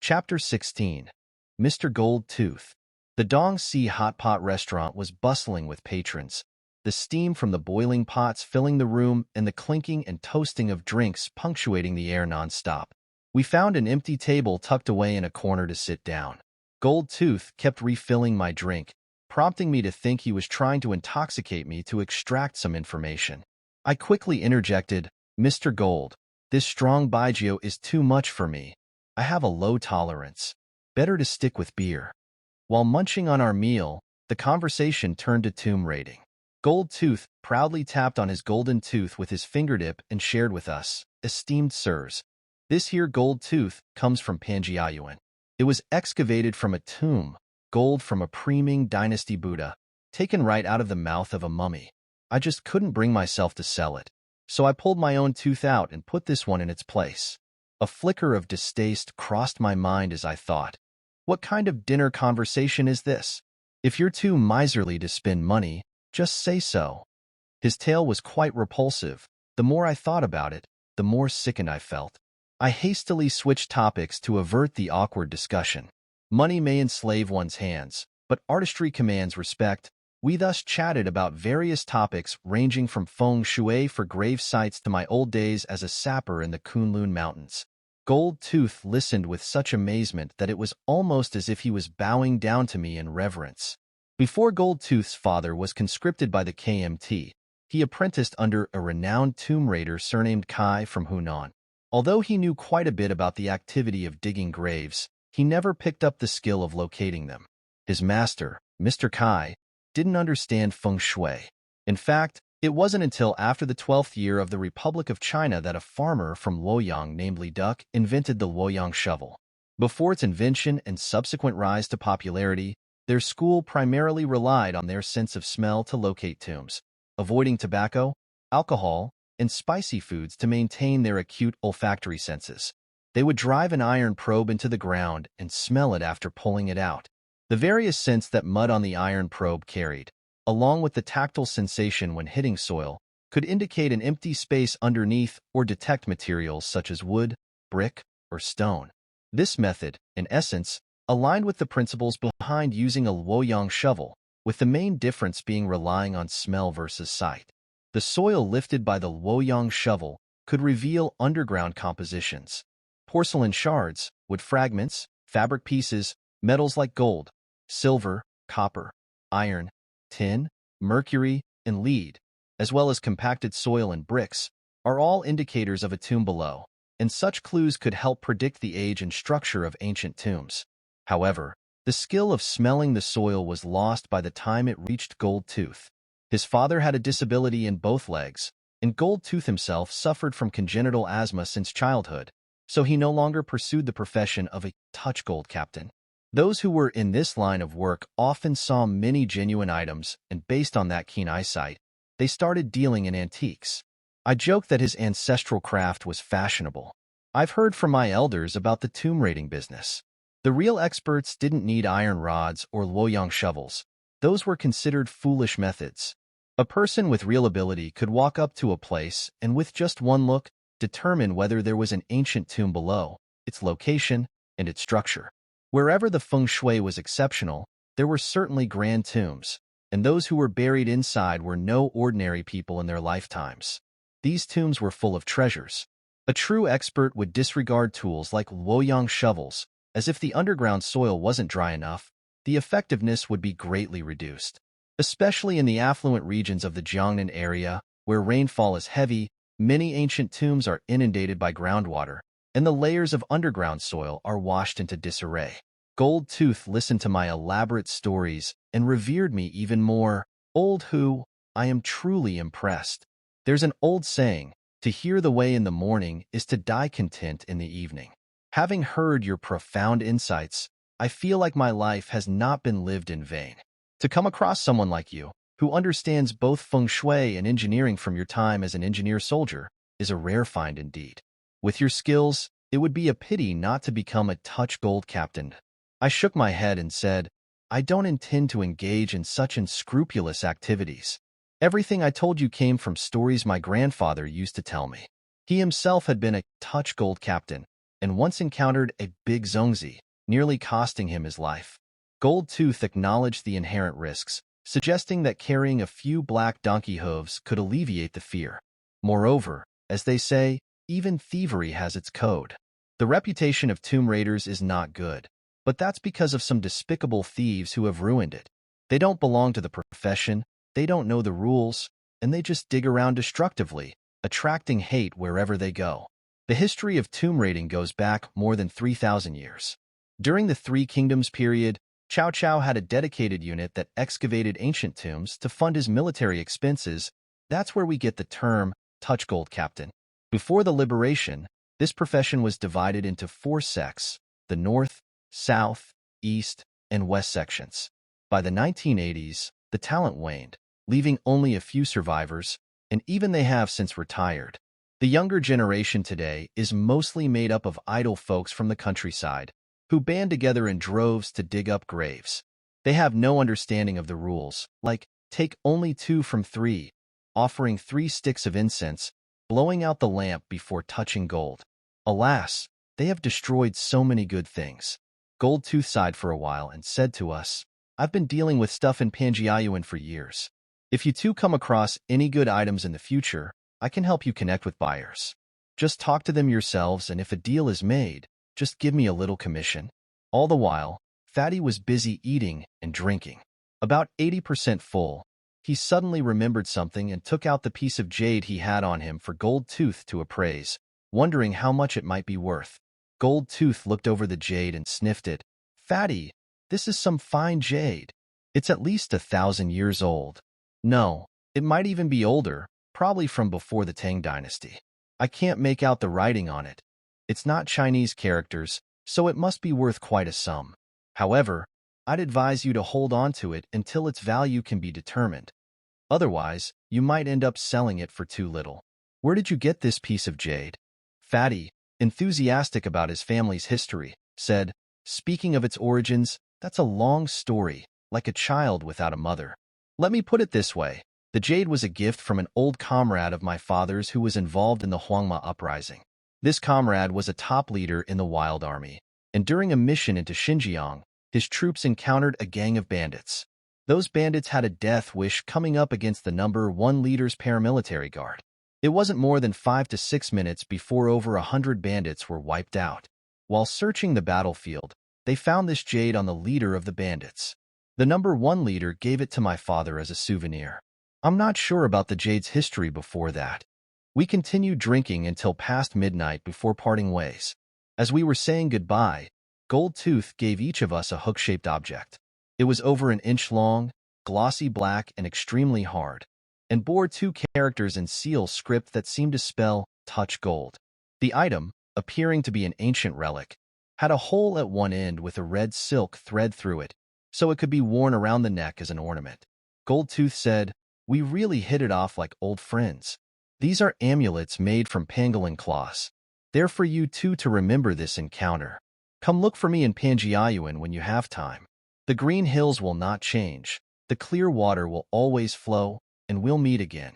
Chapter 16. Mr. Gold Tooth. The Dong Si Hot Pot restaurant was bustling with patrons, the steam from the boiling pots filling the room and the clinking and toasting of drinks punctuating the air non-stop. We found an empty table tucked away in a corner to sit down. Gold Tooth kept refilling my drink, prompting me to think he was trying to intoxicate me to extract some information. I quickly interjected, "Mr. Gold, this strong baijiu is too much for me. I have a low tolerance. Better to stick with beer." While munching on our meal, the conversation turned to tomb raiding. Gold Tooth proudly tapped on his golden tooth with his fingertip and shared with us, "Esteemed sirs, this here gold tooth comes from Panjiayuan. It was excavated from a tomb, gold from a pre-Ming dynasty Buddha, taken right out of the mouth of a mummy. I just couldn't bring myself to sell it, so I pulled my own tooth out and put this one in its place." A flicker of distaste crossed my mind as I thought, what kind of dinner conversation is this? If you're too miserly to spend money, just say so. His tale was quite repulsive. The more I thought about it, the more sickened I felt. I hastily switched topics to avert the awkward discussion. Money may enslave one's hands, but artistry commands respect. We thus chatted about various topics ranging from feng shui for grave sites to my old days as a sapper in the Kunlun Mountains. Gold Tooth listened with such amazement that it was almost as if he was bowing down to me in reverence. Before Gold Tooth's father was conscripted by the KMT, he apprenticed under a renowned tomb raider surnamed Kai from Hunan. Although he knew quite a bit about the activity of digging graves, he never picked up the skill of locating them. His master, Mr. Kai, didn't understand feng shui. In fact, it wasn't until after the 12th year of the Republic of China that a farmer from Luoyang named Li Duck invented the Luoyang shovel. Before its invention and subsequent rise to popularity, their school primarily relied on their sense of smell to locate tombs, avoiding tobacco, alcohol, and spicy foods to maintain their acute olfactory senses. They would drive an iron probe into the ground and smell it after pulling it out. The various scents that mud on the iron probe carried, along with the tactile sensation when hitting soil, could indicate an empty space underneath or detect materials such as wood, brick, or stone. This method, in essence, aligned with the principles behind using a Luoyang shovel, with the main difference being relying on smell versus sight. The soil lifted by the Luoyang shovel could reveal underground compositions. Porcelain shards, wood fragments, fabric pieces, metals like gold, silver, copper, iron, tin, mercury, and lead, as well as compacted soil and bricks, are all indicators of a tomb below, and such clues could help predict the age and structure of ancient tombs. However, the skill of smelling the soil was lost by the time it reached Gold Tooth. His father had a disability in both legs, and Gold Tooth himself suffered from congenital asthma since childhood, so he no longer pursued the profession of a touch gold captain. Those who were in this line of work often saw many genuine items, and based on that keen eyesight, they started dealing in antiques. I joked that his ancestral craft was fashionable. I've heard from my elders about the tomb raiding business. The real experts didn't need iron rods or Luoyang shovels. Those were considered foolish methods. A person with real ability could walk up to a place and with just one look, determine whether there was an ancient tomb below, its location, and its structure. Wherever the feng shui was exceptional, there were certainly grand tombs, and those who were buried inside were no ordinary people in their lifetimes. These tombs were full of treasures. A true expert would disregard tools like Luoyang shovels, as if the underground soil wasn't dry enough, the effectiveness would be greatly reduced. Especially in the affluent regions of the Jiangnan area, where rainfall is heavy, many ancient tombs are inundated by groundwater, and the layers of underground soil are washed into disarray. Gold Tooth listened to my elaborate stories and revered me even more. Old who, I am truly impressed. There's an old saying, to hear the way in the morning is to die content in the evening. Having heard your profound insights, I feel like my life has not been lived in vain. To come across someone like you, who understands both feng shui and engineering from your time as an engineer soldier, is a rare find indeed. With your skills, it would be a pity not to become a touch gold captain. I shook my head and said, I don't intend to engage in such unscrupulous activities. Everything I told you came from stories my grandfather used to tell me. He himself had been a touch gold captain, and once encountered a big Zongzi, nearly costing him his life. Gold Tooth acknowledged the inherent risks, suggesting that carrying a few black donkey hooves could alleviate the fear. Moreover, as they say, even thievery has its code. The reputation of tomb raiders is not good, but that's because of some despicable thieves who have ruined it. They don't belong to the profession, they don't know the rules, and they just dig around destructively, attracting hate wherever they go. The history of tomb raiding goes back more than 3,000 years. During the Three Kingdoms period, Cao Cao had a dedicated unit that excavated ancient tombs to fund his military expenses. That's where we get the term touch gold captain. Before the liberation, this profession was divided into 4 sects: the North, South, East, and West sections. By the 1980s, the talent waned, leaving only a few survivors, and even they have since retired. The younger generation today is mostly made up of idle folks from the countryside, who band together in droves to dig up graves. They have no understanding of the rules, like take only 2 from 3, offering 3 sticks of incense, blowing out the lamp before touching gold. Alas, they have destroyed so many good things. Gold Tooth sighed for a while and said to us, "I've been dealing with stuff in Panjiayuan for years. If you two come across any good items in the future, I can help you connect with buyers. Just talk to them yourselves, and if a deal is made, just give me a little commission." All the while, Fatty was busy eating and drinking. About 80% full, he suddenly remembered something and took out the piece of jade he had on him for Gold Tooth to appraise, wondering how much it might be worth. Gold Tooth looked over the jade and sniffed it. "Fatty, this is some fine jade. It's at least 1,000 years old. No, it might even be older, probably from before the Tang Dynasty. I can't make out the writing on it. It's not Chinese characters, so it must be worth quite a sum. However, I'd advise you to hold on to it until its value can be determined. Otherwise, you might end up selling it for too little." "Where did you get this piece of jade?" Fatty, enthusiastic about his family's history, said, "Speaking of its origins, that's a long story, like a child without a mother. Let me put it this way. The jade was a gift from an old comrade of my father's who was involved in the Huangma uprising. This comrade was a top leader in the Wild Army, and during a mission into Xinjiang, his troops encountered a gang of bandits. Those bandits had a death wish coming up against the number 1 leader's paramilitary guard. It wasn't more than 5 to 6 minutes before over 100 bandits were wiped out. While searching the battlefield, they found this jade on the leader of the bandits. The number 1 leader gave it to my father as a souvenir. I'm not sure about the jade's history before that. We continued drinking until past midnight before parting ways. As we were saying goodbye, Gold Tooth gave each of us a hook-shaped object. It was over 1 inch long, glossy black, and extremely hard, and bore 2 characters in seal script that seemed to spell touch gold. The item, appearing to be an ancient relic, had a hole at one end with a red silk thread through it, so it could be worn around the neck as an ornament. Gold Tooth said, "We really hit it off like old friends. These are amulets made from pangolin claws. They're for you two to remember this encounter. Come look for me in Panjiayuan when you have time. The green hills will not change, the clear water will always flow, and we'll meet again."